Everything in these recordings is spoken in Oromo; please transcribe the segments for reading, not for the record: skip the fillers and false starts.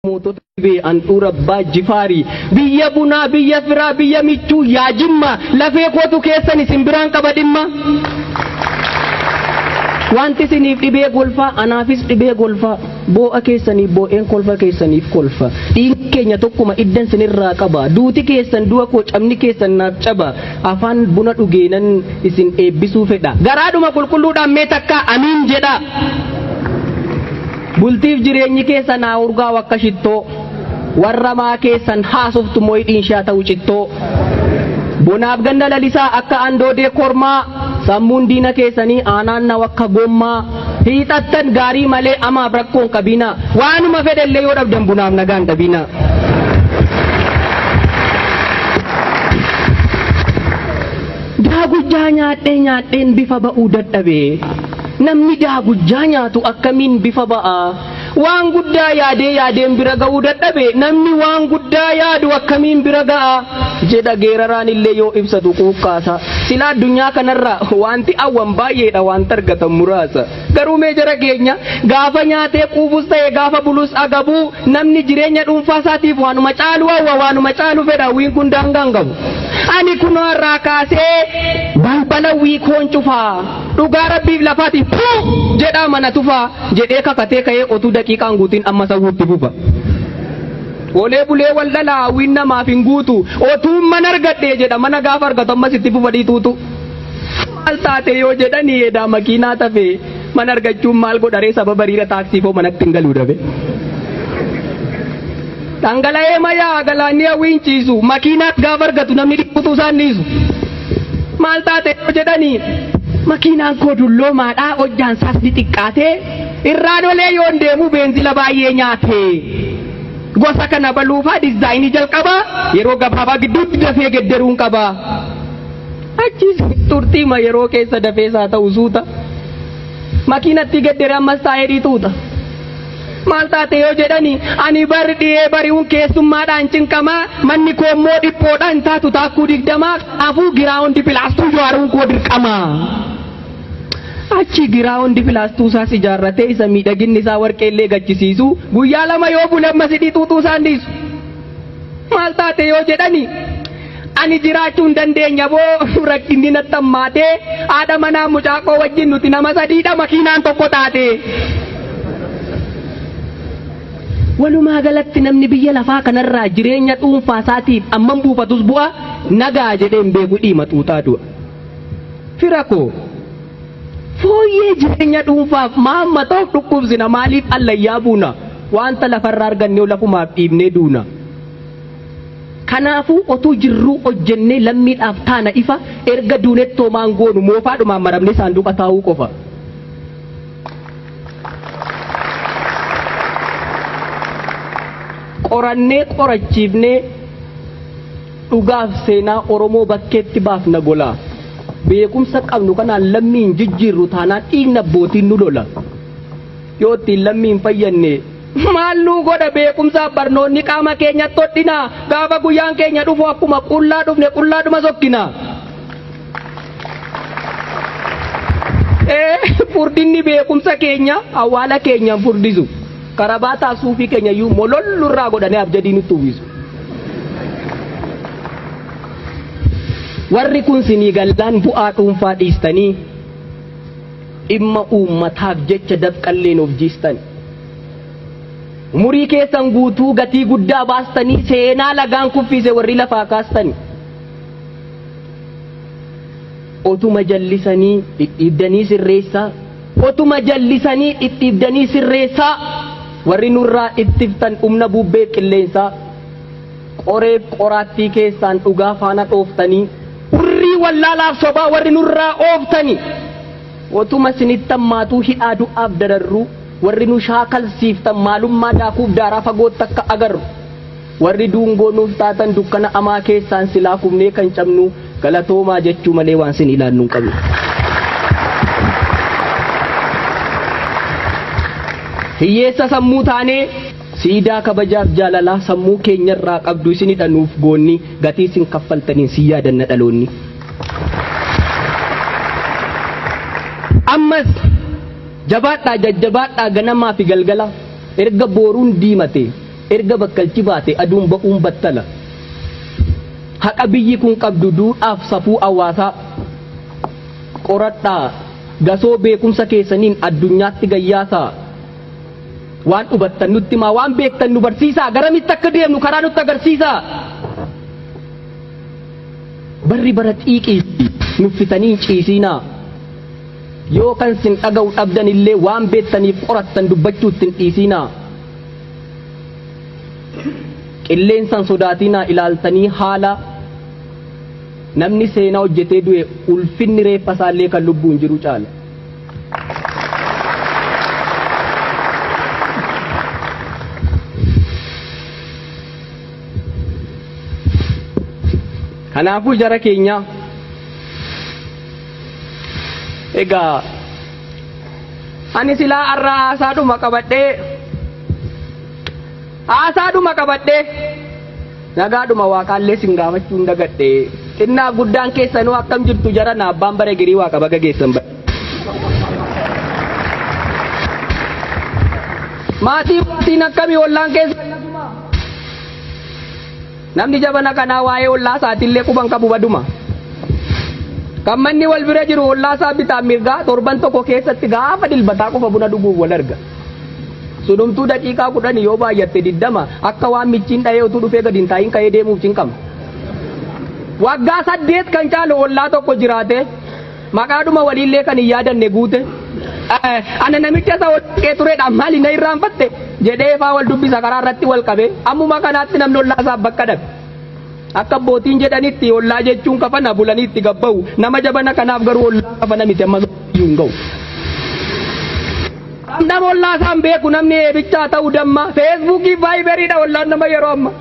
Mootota dhibee handhuura abbaa Jifaarii biyya bunaa biyya firaa biyya michuu yaa Jimma lafee kootu keessan isin biraan qaba dhimma. Wanti isiniif dhibee golfaa anaafis dhibee golfaa boo'a keessaniif boo'een kolfa keessaniif kolfa dhiigni keenya tokkuma iddan sinirraa qaba duuti keessan du'a koo cabni keessan naaf caba afaan buna dhugeenan isin eebbisuu fedha garaadhuma qulqulluudhaan mee takka amiin jedha. Bultiif jireenyi keessan haa urgaa'u akka shittoo warra maa keessan haasoftu moo'idhiin shaa ta'u cittoo bonaaf ganna lalisaa akka andoodee kormaa sammuun diina keessanii aanaan na akka gommaa hiixattan gaarii malee amaaf rakkoon qabina waanuma fedhellee yoo dhabdan bunaaf nagaan dhabina. Daagujjaa nyaadheen bifa ba'uu dadhabee namni daagujjaa nyaatu akkamiin bifa ba'a waan guddaa yaadeen bira ga'uu dadhabe namni waan guddaa yaadu akkamiin bira ga'a jedha geeraraan illee yoo ibsatu quuqqaasa sila addunyaa kanarra wanti awwan baay'eedha waan argatan muraasa garuu mee jara keenya gaafa nyaatee quufus ta'e gaafa bulus agabuu namni jireenya dhuunfaa isaatiif waanuma caalu hawwa waanuma caalu fedha wiin kun daangaan qabu. Ani kunoo irraa kaasee balbala wiikoon cufaa dhugaa rabbiif lafaatiif jedhaa mana tufaa jedhee kakatee ka'ee otuu daqiiqaan guutiin amma sawwuutti fufa. Olee bulee wal dhalaa hawwiin namaaf hin guutu otuu mana argadhee jedha mana gaafa argatu ammas itti fufa dhiituutu. Maal taate yoo jedhanii edaa makiinaa tafee mana argachuun maal godharee sababa riira taaksiifoo manatti hin galuu dhabe. Dhangala'ee mayaa galaanni hawwiinchiisu makiinaat gaafa argatu namni dhiqutu isaan dhiisu. Maal taate yoo jedhanii makiinaan koo dulloomaadhaa hojjaan isaas ni xiqqaatee irraan olee yoon deemu beenzila baay'ee nyaatee gosa kana baluufaa dizaayinii jalqabaa yeroo gabaabaa gidduutti dafee gedderuun qabaa. Achis turtiima yeroo keessa dafeesaa ta'u suuta makiinatti geddere ammas taa'ee dhiituuta. Maal taate yoo jedhanii ani bari dhiyee bari'uun keessummaadhaan cinqamaa manni koo immoo dhiphoodhaan taatu taakkuu 20 afuu giraawundi pilaastuu ijaaruun koo dirqamaa. Achi giraawundi pilaastuu isaas ijaarratee isa miidhaginni isaa warqeellee gachisiisu guyyaa 2 yoo bule ammas dhiituutuu isaan dhiisu. Maal taate yoo jedhanii ani jiraachuu hin dandeenya boo rakkinni natti hammaatee haadha manaa mucaaqoo wajjin nuti nama 3dha makiinaan tokko taate. Walumaa galatti namni biyya lafaa kanarraa jireenya dhuunfaa isaatiif amman buufatus bu'a nagaa jedheen beeku dhiima xuuxaa du'a. Fira koo fooyyee jireenya dhuunfaaf maamma ta'uuf dhukkubsina maaliif allayyaa buuna wanta lafarraa argannee lafumaaf dhiibnee duuna. Kanaafuu otuu jirruu hojjennee lammiidhaaf taana ifa erga duunettoo maangoonu moofaadhumaan maramnee saanduqa taa'uu qofa. Qorannee qorachiifnee dhugaaf seenaa Oromoo bakkeetti baafna golaa beekumsa qabnu kanaan lammiin jijjiirru taanaan dhiigna abbootiin nu lola yoo ittiin lammiin fayyanne maal nu godha beekumsa barnoonni qaama keenyatti hodhinaa gaafa guyyaan keenya dhufu akkuma qullaa dhufne qullaadhuma sokkina. Furdinni beekumsa keenya awwaala keenyaan furdisu. Karabaataa suufii keenya iyyuu mololluurraa godhanii abjadii nutti uwwisu. Warri kun sinii gallaan bu'aa dhuunfaa dhiistanii dhimma uummataaf jecha dafqalleen of jiistan. Umurii keessan guutuu gatii guddaa baastanii seenaa lagaan kuffise warri lafaa kaastani. Otuma jallisanii dhidhiibdanii sirreessaa. Otuma jallisanii dhidhiibdanii sirreessaa. Warri nurraa ittiftan humna bubbee qilleensaa qoree qoraattii keessaan dhugaa faana dhooftanii urrii wallaalaaf sobaa warri nurraa ooftanii otuma sinittan maatuu hidhaa du'aaf dararruu warri nu shaakalsiiftan maalummaa daakuuf daaraa fagootti akka agarru warri duungoo nuuf taatan dukkana amaa keessaan silaa kufnee kan cabnu galatoomaa jechuu malee waan sin ilaannu hin qabnu. Hiyyeessa sammuu taanee siidaa kabajaaf jaalalaa sammuu keenyarraa qabdu isinidha nuuf goonni gatii isin kaffaltaniin si yaadanna dhaloonni. Ammas jabaadhaa jajjabaadhaa ganamaa fi galgala erga booruun diimate erga bakkalchi baate aduun ba'uun battala haqa biyyi kun qabdu duudhaaf safuu hawaasaa qoradhaa gasoo beekumsa keessaniin addunyaatti gayyaasaa waan hubattan nutti himaa waan beektan nu barsiisaa garamitti akka deemnu karaa nutti agarsiisaa barri bara xiiqii nuffitanii ciisinaa yoo kan sin dhaga'u dhabdan illee waan beektaniif qorattan dubbachuutti hin dhiisinaa qilleensan sodaatinaa ilaaltanii haala namni seenaa hojjetee du'e ulfinni reeffa isaallee kan lubbuun jiru caala kanaafuu jara keenya egaa ani silaa arraa haasaadhuma qabadhee nagaadhuma waaqaallee sin gaafachuu hin dagadhe xinnaa guddaan keessanuu akkam jirtu jara na abbaan bare girii waaqa baga geessan bare maatiin akkamii ollaan keessa namni jabana kanaa waa'ee ollaa isaatillee quban qabu baduma kan manni wal bira jiru ollaa isaa bitaa mirgaa torban tokko keessatti gaafa dilbataa qofa buna dhuguuf wal arga sunumtuu daqiiqaa 10 yoo baay'atte 20 akka waan michiin dha'ee utuu dhufee gadi hin taa'iin ka'ee deemuuf cinqama waggaa 8 kan caalu ollaa tokko jiraate maqaadhuma waliillee kan hin yaadanne guute ana namicha isa walqee tureedhaan maali na irraanfatte jedhee faa wal dubbisa karaa irratti wal qabe ammuma kanaatti namni ollaa isaa bakka dhabe akka abbootiin jedhanitti ollaa jechuun kafana bulaniitti gabba'u nama jabana kanaaf garuu ollaa kafana miti amma iyyuu hin ga'u nama ollaa isaan beeku namni eebichaa ta'uu damma feesbuukii vaayiberiidha ollaan nama yeroo amma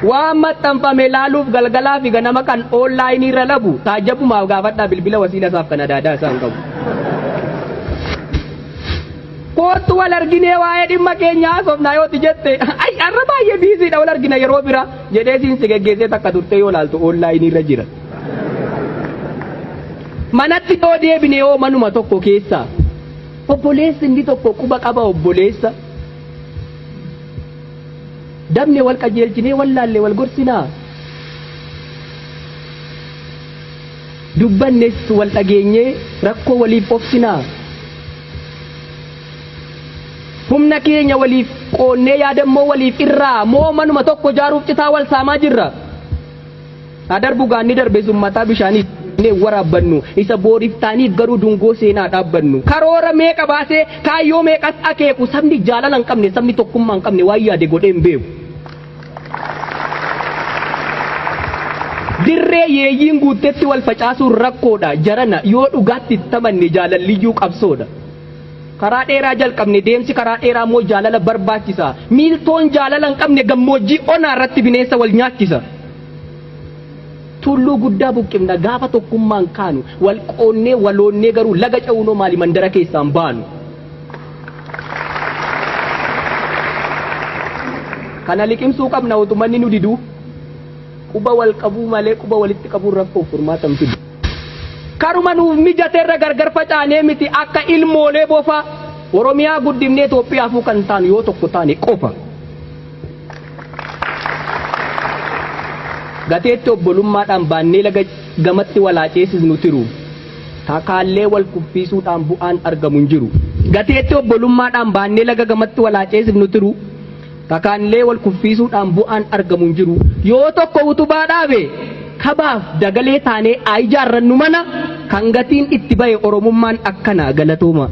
waan maxxanfame laaluuf galgalaa fi ganama kan oonlaayinii irra labu taajjabumaaf gaafadhaa bilbila wasiila isaaf kan adaadaa isaan qabu kootu wal arginee waa'ee dhimma keenyaa haasofnaa yooti jette ay arra baay'ee biisiidha wal argina yeroo bira jedhee siin si geggeessee takka turte yoo laaltu oonlaayinii irra jira manatti yoo deebine yoo manuma tokko keessa obboleessi inni tokko quba qaba obboleessa dabne wal qajeelchinee wal laallee wal gorsinaa dubbannes wal dhageenyee rakkoo waliif obsinaa humna keenya waliif qoonnee yaadammoo waliif irraa moo manuma tokko jaaruuf citaa wal saamaa jirra adarbu gaanni darbe summataa bishaaniif ne waraabbannu isa booriif taaniif garuu dungoo seenaa dhaabbannu karoora meeqa baasee kaayyoo meeqas akeeku sabni jaalala hin qabne sabni tokkummaa hin qabne waan yaade godhee hin beeku dirree yeeyyiin guuttetti wal facaasuun rakkoodha jarana yoo dhugaatti tamanne jaalalliyyuu qabsoodha karaa dheeraa jalqabne deemsi karaa dheeraa moo jaalala barbaachisa miiltoon jaalala hin qabne gammoojjii onaa irratti bineensa wal nyaachisa tulluu guddaa buqqifna gaafa tokkummaan kaanu wal qoonnee waloonnee garuu laga ca'uunoo maali mandara keessaan baanu kana liqimsuu qabna utumanni nu diduu quba wal qabuu malee quba walitti qabuun rakkoof furmaatan fidu karuma nuuf mijateerra gargar facaanee miti akka ilmoolee bofa oromiyaa guddimnee Itoophiyaafuu kan taanu yoo tokko taane qofa gateetti obbolummaadhaan baannee laga gamatti walaaceessisnu tiru takaallee wal kuffisuudhaan bu'aan argamu hin jiru gateetti obbolummaadhaan baannee laga gamatti walaaceessisnu tiru takaallee wal kuffisuudhaan bu'aan argamu hin jiru yoo tokko utubaa dhaabe kabaaf dagalee taanee aayijaarrannu mana kan gatiin itti bahe oromummaan akkana galatooma.